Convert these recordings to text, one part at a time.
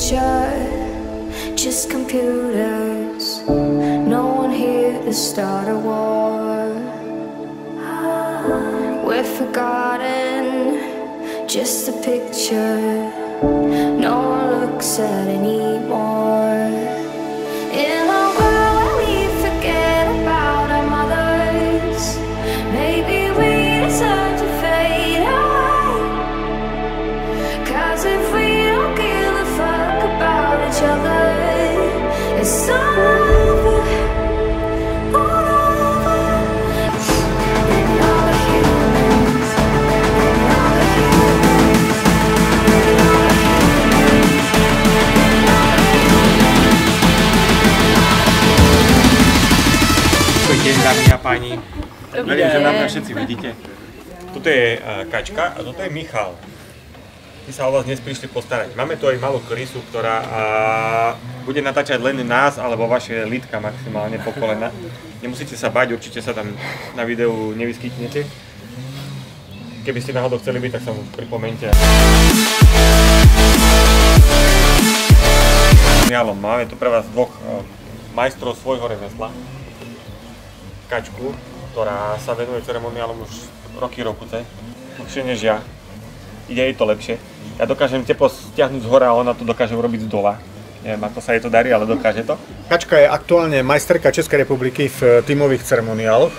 picture, just computers. No one here to start a war. We're forgotten, just a picture. No one looks at anymore. In a world where we forget about our mothers, maybe we deserve to fade away. 'Cause if we don't give a fuck about each other, it's all over, all over. And all the humans, and all the humans, and all the humans, and all the humans. Dobrý deň, dámy a páni. Verím, že nám všetci vidíte. Toto je Kačka a toto je Michal. My sa o vás dnes prišli postarať. Máme tu aj malú krysu, ktorá bude natáčať len nás alebo vaše lítka maximálne po kolena. Nemusíte sa bať, určite sa tam na videu nevyskytnete. Keby ste náhodou chceli byť, tak sa mu pripomeňte. Máme tu pre vás dvoch majstrov svojho remesla. Kačku, ktorá sa venuje ceremoniálom už roky, dlhšie než ja. Ide jej to lepšie. Ja dokážem teplo stiahnuť z hora a ona to dokáže urobiť z dola. Neviem, ako sa jej to darí, ale dokáže to. Kačka je aktuálne majsterka Českej republiky v tímových ceremoniáloch.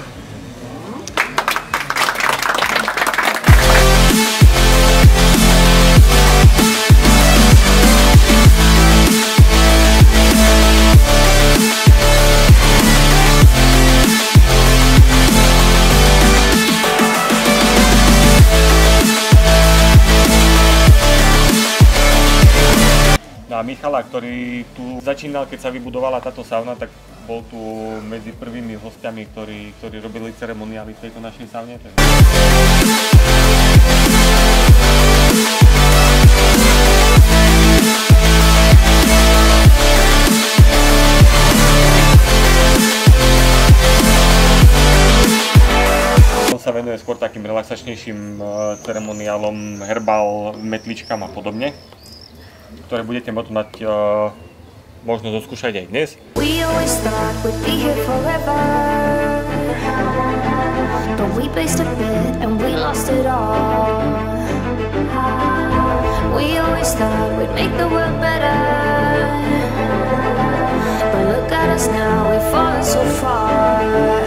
A Michala, ktorý tu začínal, keď sa vybudovala táto sauna, tak bol tu medzi prvými hostiami, ktorí robili ceremoniály v tejto našej saune. On sa venuje skôr takým relaxačnejším ceremoniálom, herbál, metličkám a podobne, ktoré budete mať možnosť oskúšať aj dnes. We always thought we'd be here forever, but we placed a bet and we lost it all. We always thought we'd make the world better, but look at us now, we've fallen so far.